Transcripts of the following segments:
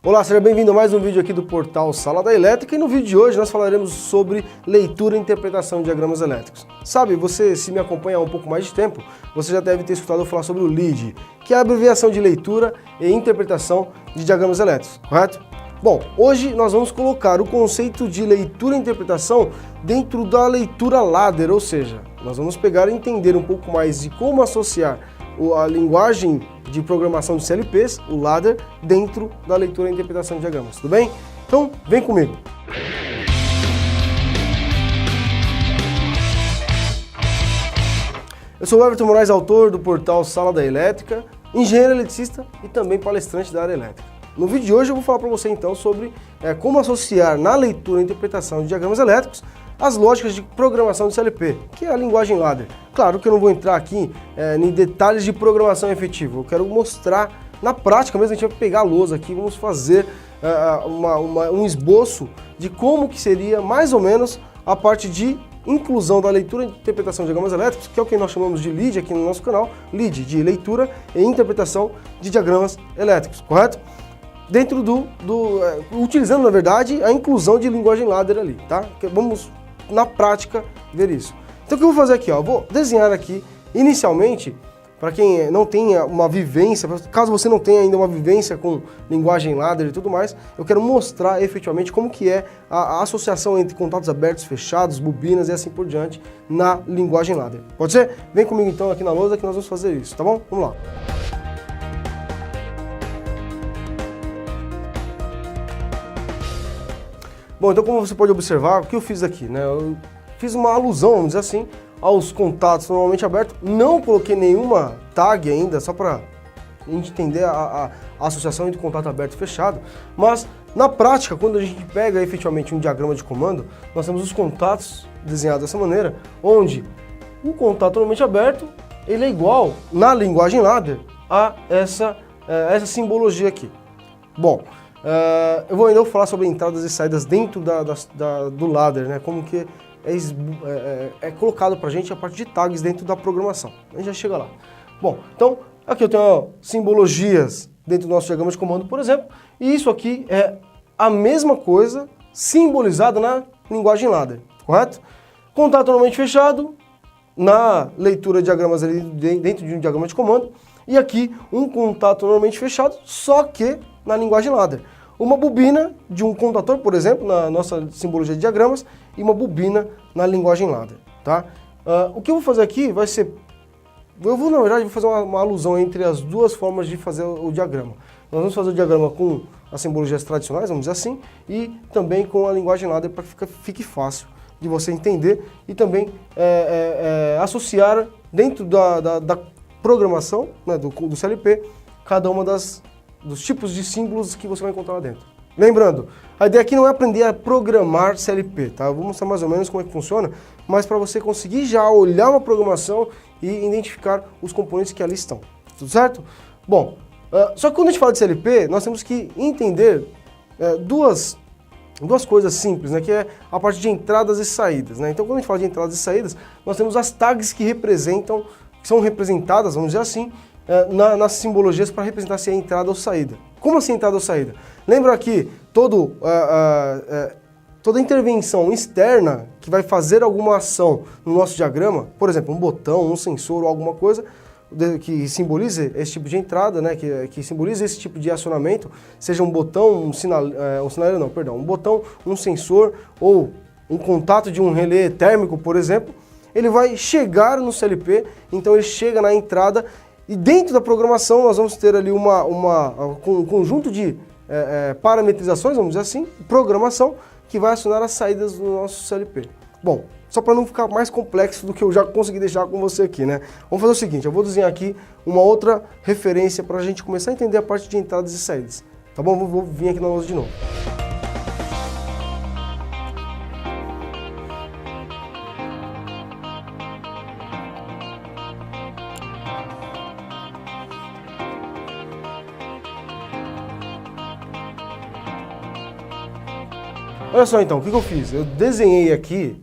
Olá, seja bem-vindo a mais um vídeo aqui do portal Sala da Elétrica e no vídeo de hoje nós falaremos sobre leitura e interpretação de diagramas elétricos. Sabe, você se me acompanha há um pouco mais de tempo, você já deve ter escutado eu falar sobre o LID, que é a abreviação de leitura e interpretação de diagramas elétricos, correto? Bom, hoje nós vamos colocar o conceito de leitura e interpretação dentro da leitura ladder, ou seja, nós vamos pegar e entender um pouco mais de como associar a linguagem de programação de CLPs, o ladder, dentro da leitura e interpretação de diagramas, tudo bem? Então, vem comigo! Eu sou o Everton Moraes, autor do portal Sala da Elétrica, engenheiro eletricista e também palestrante da área elétrica. No vídeo de hoje eu vou falar para você então sobre como associar na leitura e interpretação de diagramas elétricos as lógicas de programação de CLP, que é a linguagem ladder. Claro que eu não vou entrar aqui em detalhes de programação efetiva, eu quero mostrar na prática mesmo, a gente vai pegar a lousa aqui, vamos fazer um esboço de como que seria mais ou menos a parte de inclusão da leitura e interpretação de diagramas elétricos, que é o que nós chamamos de LID aqui no nosso canal, LID, de leitura e interpretação de diagramas elétricos, correto? Dentro utilizando, na verdade, a inclusão de linguagem ladder ali, tá? Vamos, na prática, ver isso. Então, o que eu vou fazer aqui, ó? Eu vou desenhar aqui, inicialmente, para quem não tenha uma vivência, caso você não tenha ainda uma vivência com linguagem ladder e tudo mais, eu quero mostrar efetivamente como que é a associação entre contatos abertos, fechados, bobinas e assim por diante na linguagem ladder. Pode ser? Vem comigo então aqui na lousa que nós vamos fazer isso, tá bom? Vamos lá. Bom, então como você pode observar, o que eu fiz aqui, né? Eu fiz uma alusão, vamos dizer assim, aos contatos normalmente abertos, não coloquei nenhuma tag ainda, só para a gente entender a associação entre contato aberto e fechado, mas na prática, quando a gente pega efetivamente um diagrama de comando, nós temos os contatos desenhados dessa maneira, onde o contato normalmente aberto, ele é igual, na linguagem ladder, a essa simbologia aqui. Bom, eu vou ainda falar sobre entradas e saídas dentro do ladder, né? Como que é colocado pra gente a parte de tags dentro da programação. A gente já chega lá. Bom, então aqui eu tenho simbologias dentro do nosso diagrama de comando, por exemplo, e isso aqui é a mesma coisa simbolizada na linguagem ladder, correto? Contato normalmente fechado, na leitura de diagramas ali dentro de um diagrama de comando, e aqui um contato normalmente fechado, só que na linguagem ladder. Uma bobina de um contator, por exemplo, na nossa simbologia de diagramas, e uma bobina na linguagem ladder, tá? O que eu vou fazer aqui vai ser... na verdade, fazer uma alusão entre as duas formas de fazer o diagrama. Nós vamos fazer o diagrama com as simbologias tradicionais, vamos dizer assim, e também com a linguagem ladder para que fique fácil de você entender e também associar dentro da programação, né, do CLP, cada uma dos tipos de símbolos que você vai encontrar lá dentro. Lembrando, a ideia aqui não é aprender a programar CLP, tá? Eu vou mostrar mais ou menos como é que funciona, mas para você conseguir já olhar uma programação e identificar os componentes que ali estão. Tudo certo? Bom, só que quando a gente fala de CLP, nós temos que entender duas coisas simples, né? Que é a parte de entradas e saídas, né? Então, quando a gente fala de entradas e saídas, nós temos as tags que são representadas, vamos dizer assim, nas simbologias para representar se é entrada ou saída. Como assim entrada ou saída? Lembra que toda intervenção externa que vai fazer alguma ação no nosso diagrama, por exemplo, um botão, um sensor ou alguma coisa que simbolize esse tipo de entrada, né, que simbolize esse tipo de acionamento, seja um botão, um botão, um sensor ou um contato de um relé térmico, por exemplo, ele vai chegar no CLP, então ele chega na entrada. E dentro da programação nós vamos ter ali um conjunto de parametrizações, vamos dizer assim, programação, que vai acionar as saídas do nosso CLP. Bom, só para não ficar mais complexo do que eu já consegui deixar com você aqui, né? Vamos fazer o seguinte, eu vou desenhar aqui uma outra referência para a gente começar a entender a parte de entradas e saídas. Tá bom? Vou vir aqui na lousa de novo. Olha só então, o que eu fiz? Eu desenhei aqui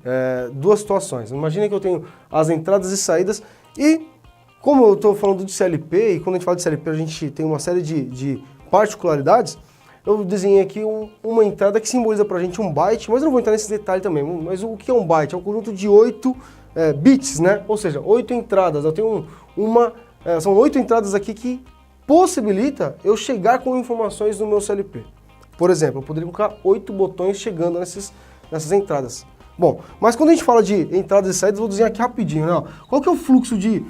duas situações. Imagina que eu tenho as entradas e saídas e, como eu estou falando de CLP, e quando a gente fala de CLP a gente tem uma série de particularidades, eu desenhei aqui uma entrada que simboliza pra gente um byte, mas eu não vou entrar nesse detalhe também. Mas o que é um byte? É um conjunto de 8 bits, né? Ou seja, 8 entradas. Eu tenho são 8 entradas aqui que possibilita eu chegar com informações no meu CLP. Por exemplo, eu poderia colocar 8 botões chegando nessas entradas. Bom, mas quando a gente fala de entradas e saídas, eu vou desenhar aqui rapidinho, né? Qual que é o fluxo de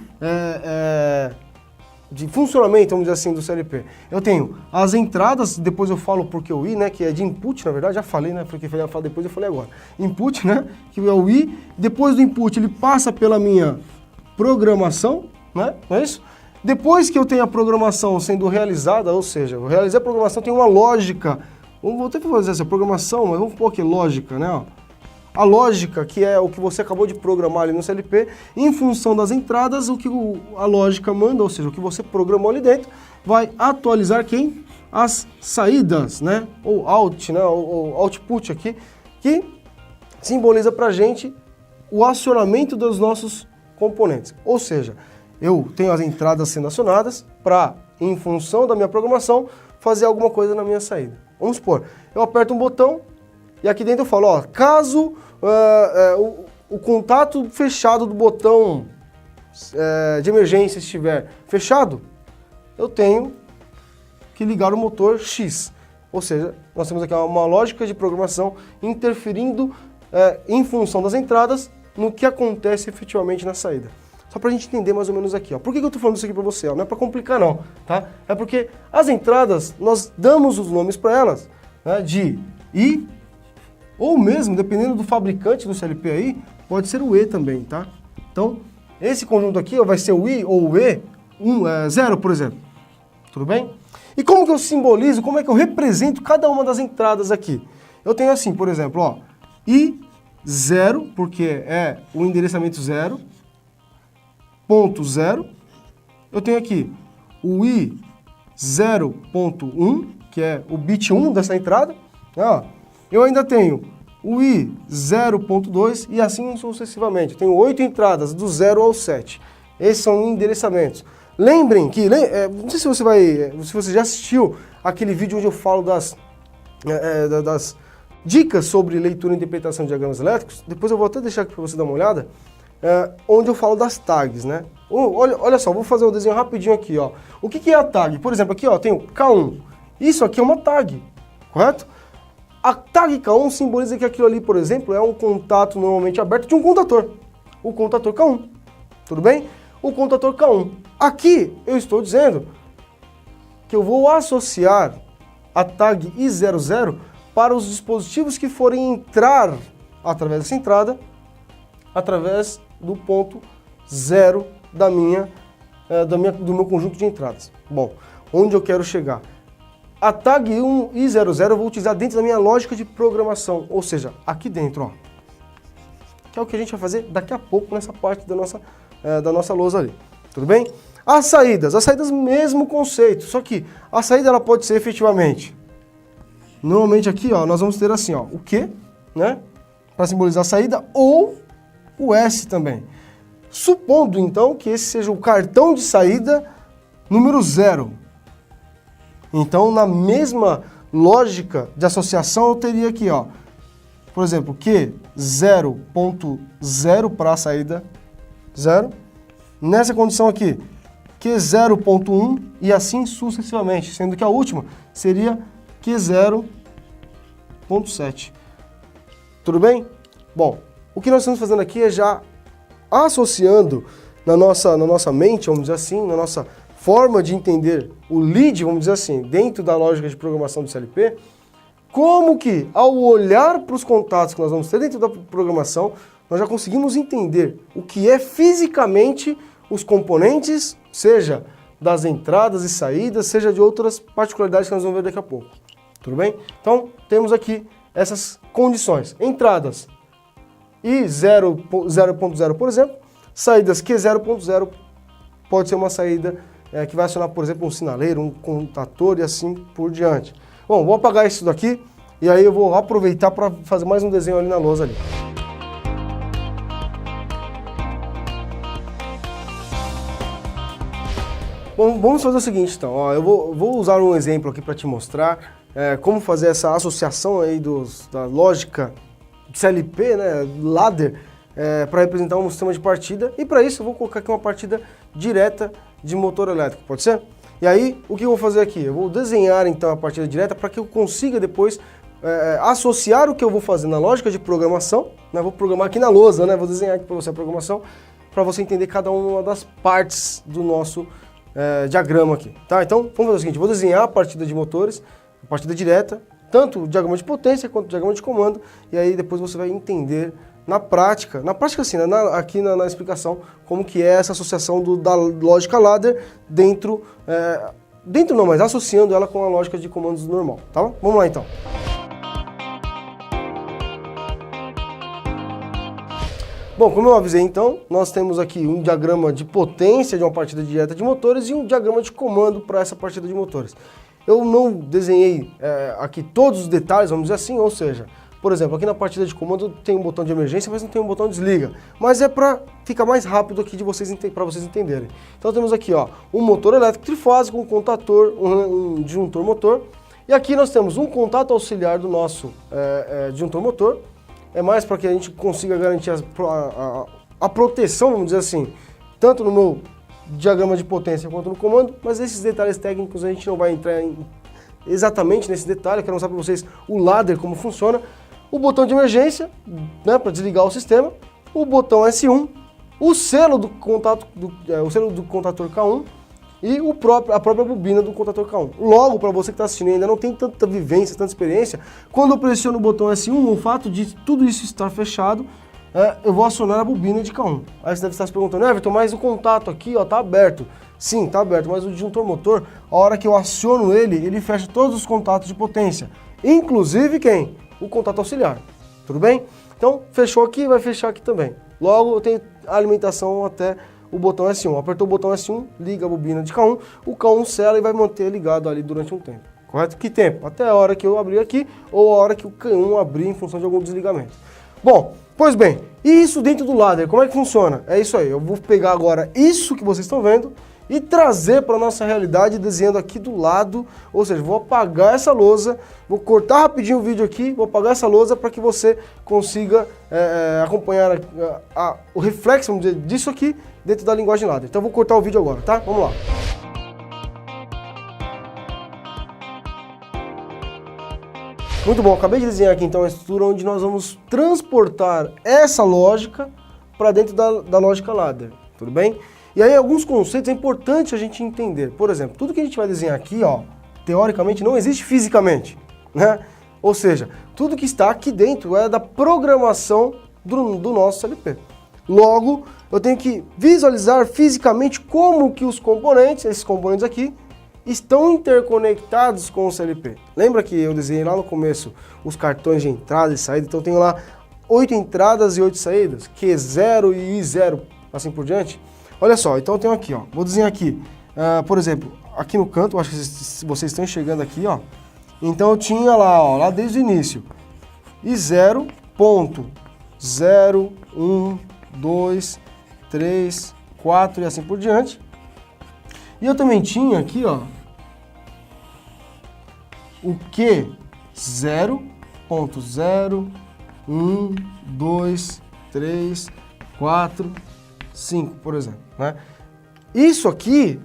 funcionamento, vamos dizer assim, do CLP? Eu tenho as entradas, depois eu falo porque o I, né, que é de input, na verdade, já falei, né, porque eu falei depois, eu falei agora. Input, né, que é o I, depois do input ele passa pela minha programação, né, não é isso? Depois que eu tenho a programação sendo realizada, ou seja, eu realizei a programação, tem uma lógica, vou até fazer essa programação, mas vamos pôr aqui lógica, né, ó. A lógica, que é o que você acabou de programar ali no CLP, em função das entradas, o que a lógica manda, ou seja, o que você programou ali dentro, vai atualizar quem? As saídas, né? Ou out, né? Ou output aqui, que simboliza pra gente o acionamento dos nossos componentes. Ou seja, eu tenho as entradas sendo acionadas para, em função da minha programação, fazer alguma coisa na minha saída. Vamos supor, eu aperto um botão, e aqui dentro eu falo, ó, caso o contato fechado do botão de emergência estiver fechado, eu tenho que ligar o motor X. Ou seja, nós temos aqui uma lógica de programação interferindo em função das entradas no que acontece efetivamente na saída. Só para a gente entender mais ou menos aqui, ó. Por que eu estou falando isso aqui para você? Ó? Não é para complicar não, tá? É porque as entradas, nós damos os nomes para elas, né, de I, ou mesmo, dependendo do fabricante do CLP aí, pode ser o E também, tá? Então, esse conjunto aqui ó, vai ser o I ou o E, 0, por exemplo. Tudo bem? E como que eu simbolizo, como é que eu represento cada uma das entradas aqui? Eu tenho assim, por exemplo, ó, I0, porque é o endereçamento 0, ponto 0. Eu tenho aqui o I0.1, que é o bit 1 dessa entrada, ó. Eu ainda tenho o I 0.2 e assim sucessivamente. Eu tenho 8 entradas, do 0 ao 7. Esses são endereçamentos. Lembrem que, não sei se você já assistiu aquele vídeo onde eu falo das dicas sobre leitura e interpretação de diagramas elétricos. Depois eu vou até deixar aqui para você dar uma olhada, onde eu falo das tags, né? Olha só, vou fazer um desenho rapidinho aqui, ó. O que é a tag? Por exemplo, aqui ó, tem o K1. Isso aqui é uma tag, correto? A tag K1 simboliza que aquilo ali, por exemplo, é um contato normalmente aberto de um contator. O contator K1. Tudo bem? O contator K1. Aqui eu estou dizendo que eu vou associar a tag I00 para os dispositivos que forem entrar através dessa entrada, através do ponto 0 do meu conjunto de entradas. Bom, onde eu quero chegar? A tag I00 eu vou utilizar dentro da minha lógica de programação, ou seja, aqui dentro, ó, que é o que a gente vai fazer daqui a pouco nessa parte da nossa lousa ali, tudo bem? As saídas mesmo conceito, só que a saída ela pode ser efetivamente, normalmente aqui ó, nós vamos ter assim ó, o Q, né, para simbolizar a saída, ou o S também. Supondo então que esse seja o cartão de saída número 0. Então, na mesma lógica de associação, eu teria aqui, ó, por exemplo, Q 0.0 para a saída 0. Nessa condição aqui, Q 0.1 e assim sucessivamente, sendo que a última seria Q 0.7. Tudo bem? Bom, o que nós estamos fazendo aqui é já associando na nossa mente, vamos dizer assim, na nossa forma de entender o lead, vamos dizer assim, dentro da lógica de programação do CLP, como que, ao olhar para os contatos que nós vamos ter dentro da programação, nós já conseguimos entender o que é fisicamente os componentes, seja das entradas e saídas, seja de outras particularidades que nós vamos ver daqui a pouco. Tudo bem? Então, temos aqui essas condições. Entradas I 0.0, por exemplo, saídas Q 0.0 pode ser uma saída que vai acionar, por exemplo, um sinaleiro, um contator e assim por diante. Bom, vou apagar isso daqui e aí eu vou aproveitar para fazer mais um desenho ali na lousa ali. Bom, vamos fazer o seguinte então, ó, eu vou usar um exemplo aqui para te mostrar como fazer essa associação aí da lógica CLP, né, ladder, para representar um sistema de partida. E para isso eu vou colocar aqui uma partida direta de motor elétrico, pode ser? E aí, o que eu vou fazer aqui? Eu vou desenhar então a partida direta para que eu consiga depois associar o que eu vou fazer na lógica de programação, né? Vou programar aqui na lousa, né? Vou desenhar aqui para você a programação, para você entender cada uma das partes do nosso diagrama aqui, tá? Então, vamos fazer o seguinte, vou desenhar a partida de motores, a partida direta, tanto o diagrama de potência quanto o diagrama de comando, e aí depois você vai entender na prática assim, né? Aqui na explicação, como que é essa associação da lógica ladder dentro não, mas associando ela com a lógica de comandos normal, tá bom? Vamos lá então. Bom, como eu avisei então, nós temos aqui um diagrama de potência de uma partida direta de motores e um diagrama de comando para essa partida de motores. Eu não desenhei aqui todos os detalhes, vamos dizer assim, ou seja, por exemplo, aqui na partida de comando tem um botão de emergência, mas não tem um botão de desliga. Mas é para ficar mais rápido aqui para vocês entenderem. Então temos aqui ó, um motor elétrico trifásico, um contator, um disjuntor motor. E aqui nós temos um contato auxiliar do nosso disjuntor motor. É mais para que a gente consiga garantir a proteção, vamos dizer assim, tanto no meu diagrama de potência quanto no comando, mas esses detalhes técnicos a gente não vai entrar exatamente nesse detalhe. Eu quero mostrar para vocês o ladder, como funciona. O botão de emergência, né, para desligar o sistema, o botão S1, o selo do contator K1 e a própria bobina do contator K1. Logo, para você que está assistindo e ainda não tem tanta vivência, tanta experiência, quando eu pressiono o botão S1, o fato de tudo isso estar fechado, eu vou acionar a bobina de K1. Aí você deve estar se perguntando, Everton, mas o contato aqui está aberto. Sim, está aberto, mas o disjuntor motor, a hora que eu aciono ele fecha todos os contatos de potência, inclusive quem? O contato auxiliar, tudo bem? Então, fechou aqui, vai fechar aqui também. Logo, eu tenho a alimentação até o botão S1. Apertou o botão S1, liga a bobina de K1, o K1 sela e vai manter ligado ali durante um tempo, correto? Que tempo? Até a hora que eu abrir aqui ou a hora que o K1 abrir em função de algum desligamento. Bom, pois bem, e isso dentro do ladder, como é que funciona? É isso aí, eu vou pegar agora isso que vocês estão vendo e trazer para a nossa realidade desenhando aqui do lado, ou seja, vou apagar essa lousa, vou cortar rapidinho o vídeo aqui, vou apagar essa lousa para que você consiga acompanhar o reflexo, vamos dizer, disso aqui dentro da linguagem ladder. Então eu vou cortar o vídeo agora, tá? Vamos lá. Muito bom, acabei de desenhar aqui então a estrutura onde nós vamos transportar essa lógica para dentro da lógica ladder, tudo bem? E aí alguns conceitos é importante a gente entender. Por exemplo, tudo que a gente vai desenhar aqui, ó, teoricamente não existe fisicamente, né? Ou seja, tudo que está aqui dentro é da programação do nosso CLP. Logo, eu tenho que visualizar fisicamente como que os componentes, esses componentes aqui, estão interconectados com o CLP. Lembra que eu desenhei lá no começo os cartões de entrada e saída? Então eu tenho lá 8 entradas e 8 saídas, Q0 e I0, assim por diante. Olha só, então eu tenho aqui, ó, vou desenhar aqui, por exemplo, aqui no canto, acho que vocês estão enxergando aqui, ó. Então eu tinha lá, ó, lá desde o início, I0, ponto, 0, 1, 2, 3, 4 e assim por diante. E eu também tinha aqui, ó, o Q0, ponto 0, 1, 2, 3, 4, 5, por exemplo, né? Isso aqui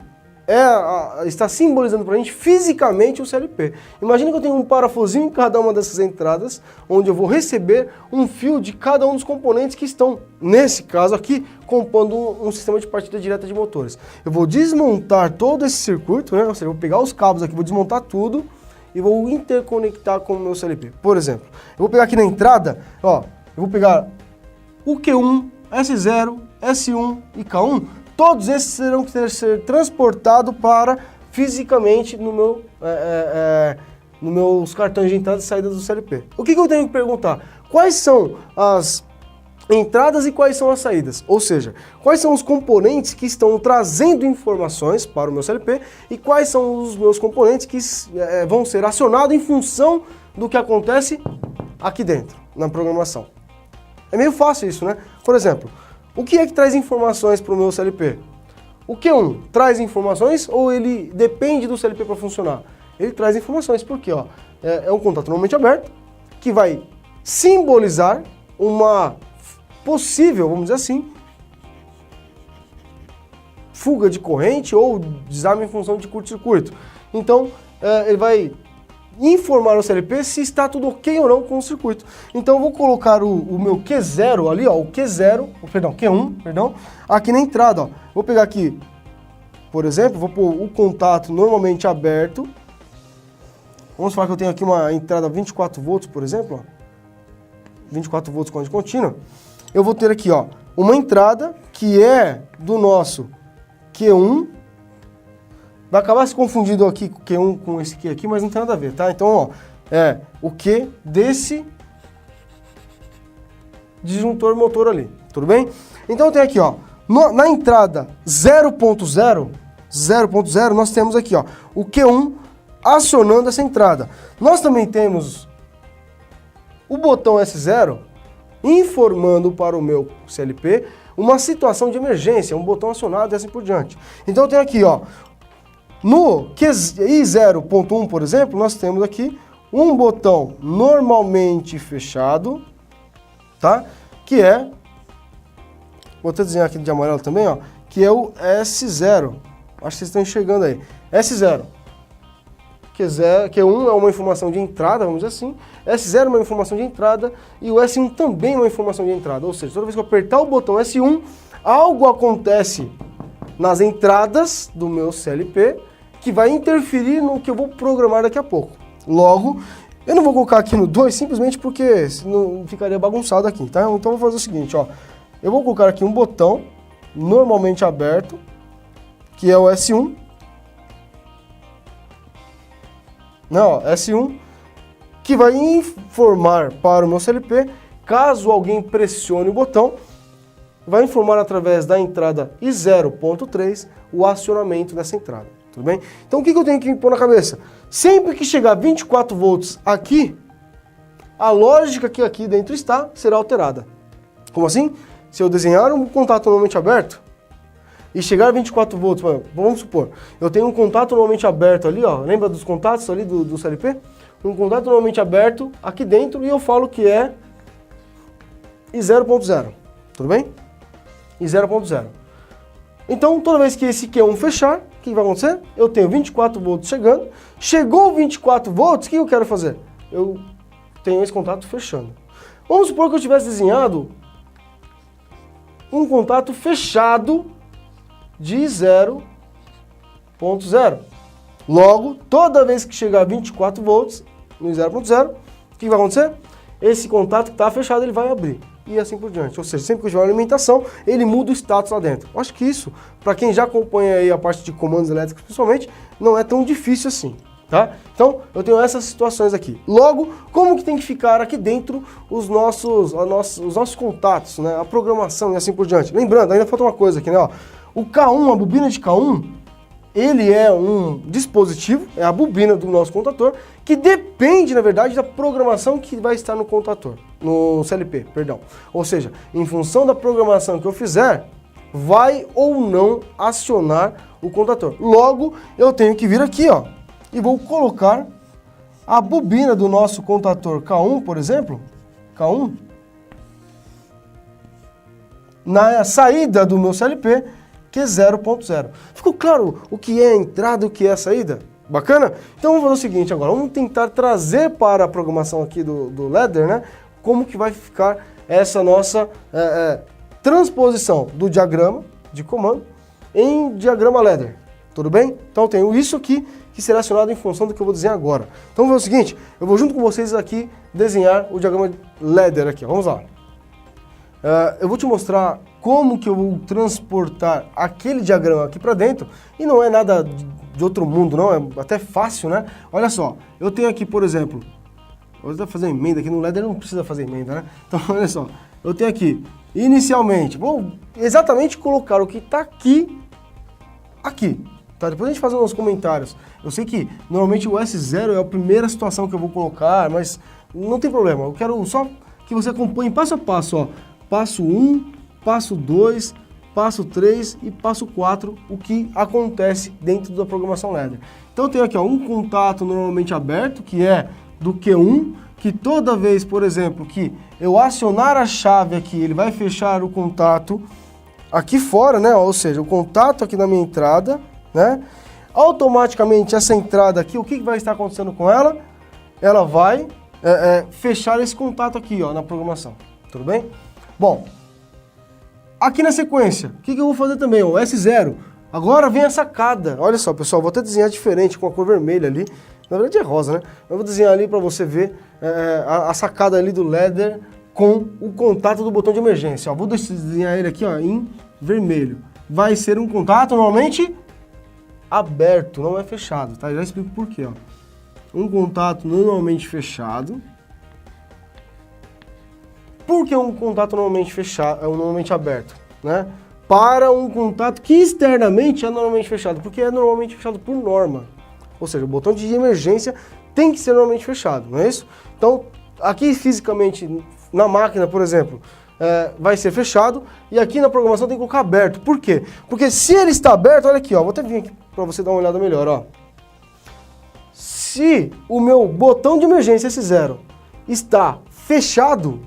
está simbolizando para a gente fisicamente o CLP. Imagina que eu tenho um parafusinho em cada uma dessas entradas, onde eu vou receber um fio de cada um dos componentes que estão, nesse caso aqui, compondo um sistema de partida direta de motores. Eu vou desmontar todo esse circuito, né? Ou seja, eu vou pegar os cabos aqui, vou desmontar tudo e vou interconectar com o meu CLP. Por exemplo, eu vou pegar aqui na entrada, ó, eu vou pegar o Q1, S0, S1 e K1, todos esses terão que ser transportados para fisicamente nos meus cartões de entrada e saída do CLP. O que eu tenho que perguntar? Quais são as entradas e quais são as saídas? Ou seja, quais são os componentes que estão trazendo informações para o meu CLP e quais são os meus componentes que vão ser acionados em função do que acontece aqui dentro, na programação. É meio fácil isso, né? Por exemplo, o que é que traz informações para o meu CLP? O Q1 traz informações ou ele depende do CLP para funcionar? Ele traz informações, porque ó, é um contato normalmente aberto, que vai simbolizar uma possível, vamos dizer assim, fuga de corrente ou desarme em função de curto-circuito. Então, ele vai informar o CLP se está tudo ok ou não com o circuito. Então, eu vou colocar o meu Q0 ali, ó, o Q1, perdão, aqui na entrada, ó. Vou pegar aqui, por exemplo, vou pôr o contato normalmente aberto. Vamos falar que eu tenho aqui uma entrada 24 volts, por exemplo, ó. 24 volts corrente contínua. Eu vou ter aqui, ó, uma entrada que é do nosso Q1. Vai acabar se confundindo aqui com Q1 com esse Q aqui, mas não tem nada a ver, tá? Então, ó, é o Q desse disjuntor motor ali, tudo bem? Então, eu tenho aqui, ó, na entrada 0.0, nós temos aqui, ó, o Q1 acionando essa entrada. Nós também temos o botão S0 informando para o meu CLP uma situação de emergência, um botão acionado e assim por diante. Então eu tenho aqui, ó, no I0.1, por exemplo, nós temos aqui um botão normalmente fechado, tá? Que é, vou até desenhar aqui de amarelo também, ó, que é o S0. Acho que vocês estão enxergando aí. S0. Q1 é uma informação de entrada, vamos dizer assim, S0 é uma informação de entrada e o S1 também é uma informação de entrada, ou seja, toda vez que eu apertar o botão S1, algo acontece nas entradas do meu CLP que vai interferir no que eu vou programar daqui a pouco. Logo, eu não vou colocar aqui no 2 simplesmente porque senão ficaria bagunçado aqui, tá? Então eu vou fazer o seguinte, ó, eu vou colocar aqui um botão normalmente aberto, que é o S1, não, S1, que vai informar para o meu CLP, caso alguém pressione o botão, vai informar através da entrada I0.3 o acionamento dessa entrada, tudo bem? Então o que eu tenho que pôr na cabeça? Sempre que chegar 24 volts aqui, a lógica que aqui dentro está será alterada. Como assim? Se eu desenhar um contato normalmente aberto, e chegar a 24 volts, vamos supor, eu tenho um contato normalmente aberto ali, ó, lembra dos contatos ali do CLP? Um contato normalmente aberto aqui dentro e eu falo que é I0.0, tudo bem? I0.0. Então, toda vez que esse Q1 fechar, o que vai acontecer? Eu tenho 24 volts chegando, chegou 24 volts, o que eu quero fazer? Eu tenho esse contato fechando. Vamos supor que eu tivesse desenhado um contato fechado de 0.0. Logo, toda vez que chegar a 24 volts no 0.0, o que vai acontecer? Esse contato que está fechado, ele vai abrir. E assim por diante. Ou seja, sempre que eu tiver uma alimentação, ele muda o status lá dentro. Eu acho que isso, para quem já acompanha aí a parte de comandos elétricos, principalmente, não é tão difícil assim. Tá? Então, eu tenho essas situações aqui. Logo, como que tem que ficar aqui dentro os nossos contatos, né? A programação e assim por diante. Lembrando, ainda falta uma coisa aqui, né? Ó, o K1, a bobina de K1, ele é um dispositivo, é a bobina do nosso contator, que depende, na verdade, da programação que vai estar no contator, no CLP, perdão. Ou seja, em função da programação que eu fizer, vai ou não acionar o contator. Logo, eu tenho que vir aqui, ó, e vou colocar a bobina do nosso contator K1, por exemplo, K1, na saída do meu CLP, que é 0.0. Ficou claro o que é a entrada e o que é a saída? Bacana? Então vamos fazer o seguinte agora, vamos tentar trazer para a programação aqui do ladder, né, como que vai ficar essa nossa transposição do diagrama de comando em diagrama ladder. Tudo bem? Então eu tenho isso aqui que será acionado em função do que eu vou desenhar agora. Então vamos fazer o seguinte, eu vou junto com vocês aqui desenhar o diagrama ladder aqui, vamos lá. Eu vou te mostrar como que eu vou transportar aquele diagrama aqui para dentro e não é nada de outro mundo, não, é até fácil, né? Olha só, eu tenho aqui, por exemplo, vou até fazer emenda aqui no ladder, não precisa fazer emenda, né? Então, olha só, eu tenho aqui, inicialmente, vou exatamente colocar o que está aqui, tá? Depois a gente faz uns comentários. Eu sei que normalmente o S0 é a primeira situação que eu vou colocar, mas não tem problema, eu quero só que você acompanhe passo a passo, ó. Passo 1, passo 2, passo 3 e passo 4, o que acontece dentro da programação ladder. Então eu tenho aqui ó, um contato normalmente aberto, que é do Q1, que toda vez, por exemplo, que eu acionar a chave aqui, ele vai fechar o contato aqui fora, né? Ou seja, o contato aqui na minha entrada, né? Automaticamente essa entrada aqui, o que vai estar acontecendo com ela? Ela vai fechar esse contato aqui, ó, na programação. Tudo bem? Bom, aqui na sequência, o que eu vou fazer também? O S0. Agora vem a sacada. Olha só, pessoal, vou até desenhar diferente com a cor vermelha ali. Na verdade é rosa, né? Eu vou desenhar ali para você ver a sacada ali do ladder com o contato do botão de emergência. Ó, vou desenhar ele aqui, ó, em vermelho. Vai ser um contato normalmente aberto, não é fechado, tá? Já explico por quê, ó. Um contato normalmente fechado. Por que um contato normalmente fechado, normalmente aberto, né? Para um contato que externamente é normalmente fechado, porque é normalmente fechado por norma. Ou seja, o botão de emergência tem que ser normalmente fechado, não é isso? Então, aqui fisicamente, na máquina, por exemplo, vai ser fechado, e aqui na programação tem que colocar aberto. Por quê? Porque se ele está aberto, olha aqui, ó, vou até vir aqui para você dar uma olhada melhor, ó. Se o meu botão de emergência, esse 0, está fechado,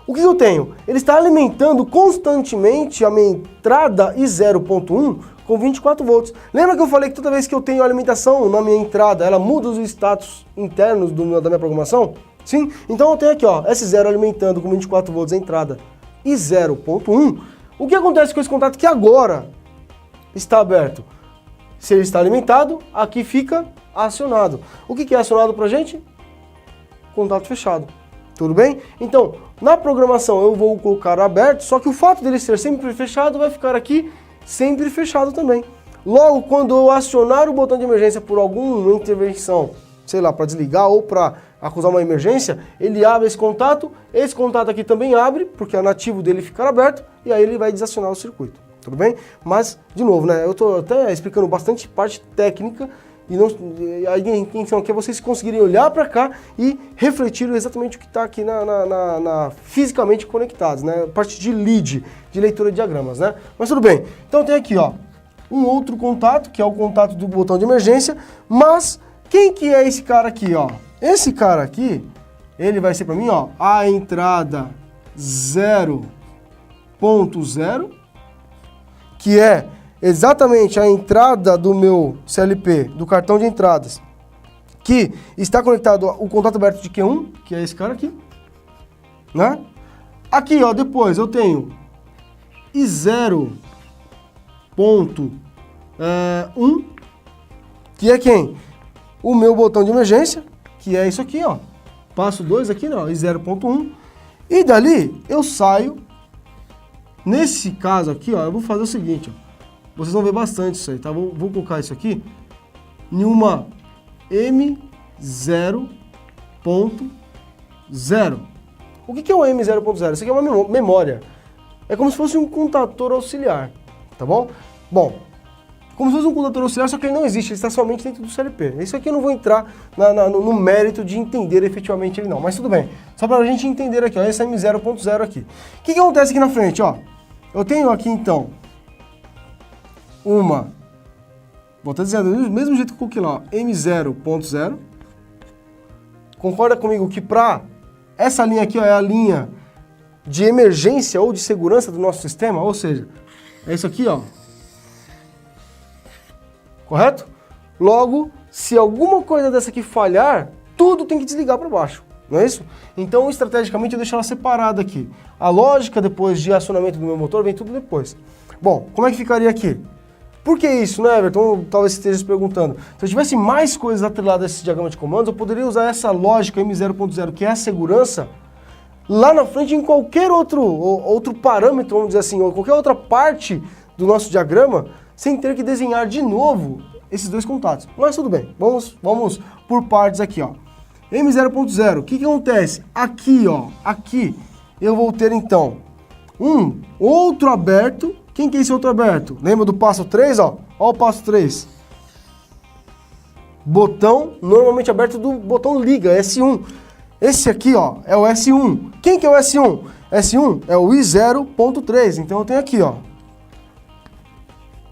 o que eu tenho? Ele está alimentando constantemente a minha entrada I0.1 com 24 volts. Lembra que eu falei que toda vez que eu tenho alimentação na minha entrada, ela muda os status internos da minha programação? Sim? Então eu tenho aqui, ó, S0 alimentando com 24 volts a entrada I0.1. O que acontece com esse contato que agora está aberto? Se ele está alimentado, aqui fica acionado. O que é acionado pra gente? Contato fechado. Tudo bem? Então, na programação eu vou colocar aberto, só que o fato dele ser sempre fechado vai ficar aqui sempre fechado também. Logo, quando eu acionar o botão de emergência por alguma intervenção, sei lá, para desligar ou para acusar uma emergência, ele abre esse contato aqui também abre, porque é nativo dele ficar aberto, e aí ele vai desacionar o circuito. Tudo bem? Mas, de novo, né, eu estou até explicando bastante parte técnica, e a intenção aqui é vocês conseguirem olhar para cá e refletir exatamente o que está aqui fisicamente conectados, né? A parte de lead, de leitura de diagramas, né? Mas tudo bem. Então tem aqui, ó, um outro contato, que é o contato do botão de emergência, mas quem que é esse cara aqui, ó? Esse cara aqui, ele vai ser para mim, ó, a entrada 0.0, que é exatamente a entrada do meu CLP, do cartão de entradas, que está conectado ao contato aberto de Q1, que é esse cara aqui, né? Aqui, ó, depois eu tenho I0.1, que é quem? O meu botão de emergência, que é isso aqui, ó. Passo 2 aqui, ó, I0.1, e dali eu saio. Nesse caso aqui, ó, eu vou fazer o seguinte, ó. Vocês vão ver bastante isso aí, tá? Vou colocar isso aqui em uma M0.0. O que é o M0.0? Isso aqui é uma memória. É como se fosse um contador auxiliar, tá bom? Bom, como se fosse um contador auxiliar, só que ele não existe, ele está somente dentro do CLP. Isso aqui eu não vou entrar no mérito de entender efetivamente ele não, mas tudo bem. Só para a gente entender aqui, ó, esse M0.0 aqui. O que acontece aqui na frente, ó? Eu tenho aqui, então, vou estar dizendo do mesmo jeito que eu coloquei lá, ó, M0.0. Concorda comigo que para essa linha aqui, ó, é a linha de emergência ou de segurança do nosso sistema? Ou seja, é isso aqui, ó. Correto? Logo, se alguma coisa dessa aqui falhar, tudo tem que desligar para baixo, não é isso? Então, estrategicamente, eu deixo ela separada aqui. A lógica depois de acionamento do meu motor vem tudo depois. Bom, como é que ficaria aqui? Por que isso, né, Everton? Talvez você esteja se perguntando. Se eu tivesse mais coisas atreladas a esse diagrama de comandos, eu poderia usar essa lógica M0.0, que é a segurança, lá na frente em qualquer outro parâmetro, vamos dizer assim, ou qualquer outra parte do nosso diagrama, sem ter que desenhar de novo esses dois contatos. Mas tudo bem, vamos por partes aqui, ó. M0.0, o que acontece? Aqui, ó, aqui eu vou ter então um outro aberto. Quem que é esse outro aberto? Lembra do passo 3, ó? Ó o passo 3. Botão normalmente aberto do botão liga, S1. Esse aqui, ó, é o S1. Quem que é o S1? S1 é o I0.3. Então eu tenho aqui, ó,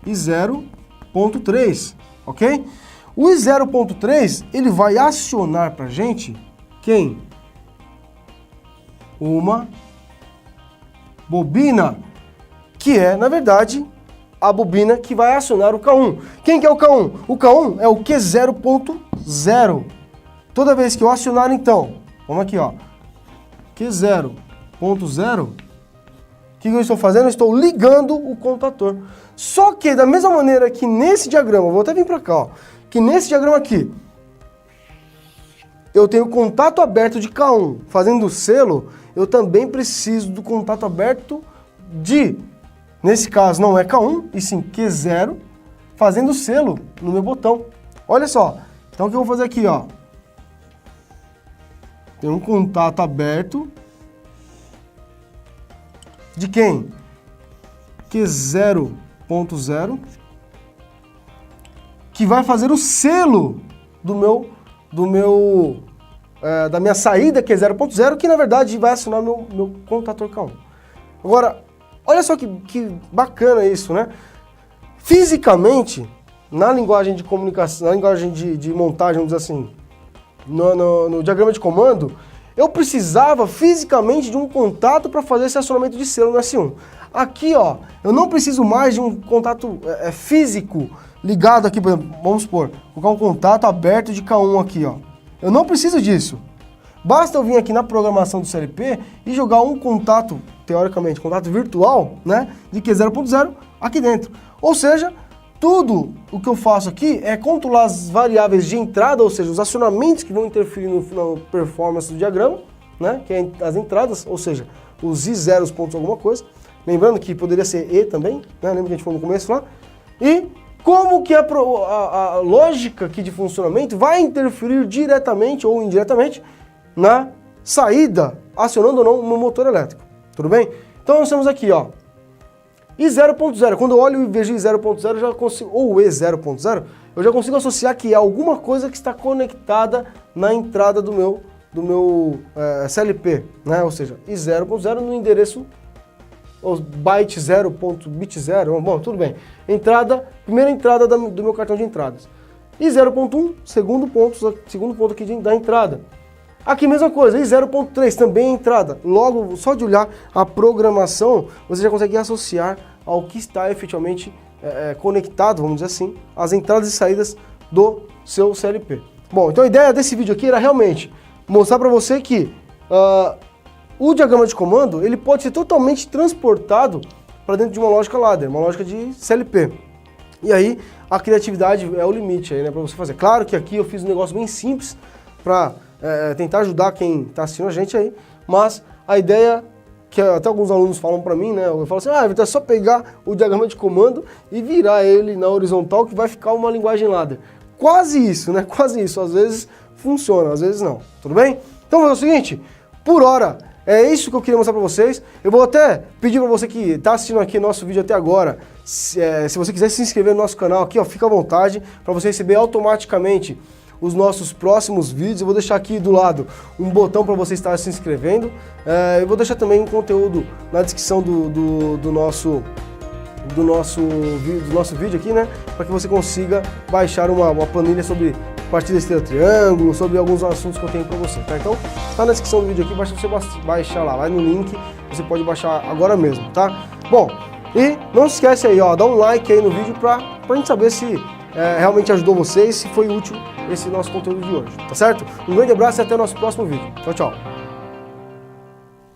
I0.3, ok? O I0.3, ele vai acionar pra gente quem? Uma bobina, que é, na verdade, a bobina que vai acionar o K1. Quem que é o K1? O K1 é o Q0.0. Toda vez que eu acionar, então, vamos aqui, ó, Q0.0, o que eu estou fazendo? Eu estou ligando o contator. Só que, da mesma maneira que nesse diagrama, vou até vir para cá, ó, que nesse diagrama aqui, eu tenho contato aberto de K1 fazendo selo, eu também preciso do contato aberto de, nesse caso não é K1, e sim Q0, fazendo selo no meu botão. Olha só, então o que eu vou fazer aqui, ó, tem um contato aberto de quem? Q0.0, que vai fazer o selo da minha saída Q0.0, que na verdade vai acionar meu contator K1. Agora, olha só que bacana isso, né? Fisicamente, na linguagem de comunicação, na linguagem de montagem, vamos dizer assim, no diagrama de comando, eu precisava fisicamente de um contato para fazer esse acionamento de selo no S1. Aqui, ó, eu não preciso mais de um contato físico ligado aqui, por exemplo, vamos supor, colocar um contato aberto de K1 aqui, ó. Eu não preciso disso. Basta eu vir aqui na programação do CLP e jogar um contato, teoricamente, contato virtual, né, de Q0.0 aqui dentro. Ou seja, tudo o que eu faço aqui é controlar as variáveis de entrada, ou seja, os acionamentos que vão interferir na performance do diagrama, né, que é as entradas, ou seja, os I0 pontos alguma coisa. Lembrando que poderia ser E também, né, lembra que a gente falou no começo lá? E como que a lógica aqui de funcionamento vai interferir diretamente ou indiretamente na saída, acionando ou não no motor elétrico. Tudo bem? Então nós temos aqui, ó, I0.0. Quando eu olho e vejo I0.0, eu já consigo, ou E0.0, eu já consigo associar que é alguma coisa que está conectada na entrada do meu CLP, né? Ou seja, I0.0 no endereço byte 0.bit 0, bom, tudo bem. Primeira entrada do meu cartão de entradas. E 0.1, segundo ponto aqui da entrada. Aqui mesma coisa, e 0.3 também é entrada. Logo, só de olhar a programação, você já consegue associar ao que está efetivamente conectado, vamos dizer assim, as entradas e saídas do seu CLP. Bom, então a ideia desse vídeo aqui era realmente mostrar para você que o diagrama de comando, ele pode ser totalmente transportado para dentro de uma lógica ladder, uma lógica de CLP. E aí, a criatividade é o limite aí, né, para você fazer. Claro que aqui eu fiz um negócio bem simples para tentar ajudar quem está assistindo a gente aí, mas a ideia, que até alguns alunos falam para mim, né, eu falo assim, Vitor, é só pegar o diagrama de comando e virar ele na horizontal que vai ficar uma linguagem ladder. Quase isso, né, quase isso. Às vezes funciona, às vezes não. Tudo bem? Então, vamos fazer o seguinte, por hora, é isso que eu queria mostrar para vocês. Eu vou até pedir para você que está assistindo aqui nosso vídeo até agora, se você quiser se inscrever no nosso canal aqui, ó, fica à vontade para você receber automaticamente os nossos próximos vídeos. Eu vou deixar aqui do lado um botão para você estar se inscrevendo. Eu vou deixar também um conteúdo na descrição do nosso vídeo aqui, né, para que você consiga baixar uma planilha sobre partida estrela triângulo, sobre alguns assuntos que eu tenho para você, tá? Então, tá na descrição do vídeo aqui, basta você baixar lá, vai no link, você pode baixar agora mesmo, tá? Bom, e não se esquece aí, ó, dá um like aí no vídeo pra gente saber se realmente ajudou vocês, se foi útil esse nosso conteúdo de hoje, tá certo? Um grande abraço e até o nosso próximo vídeo. Tchau, tchau!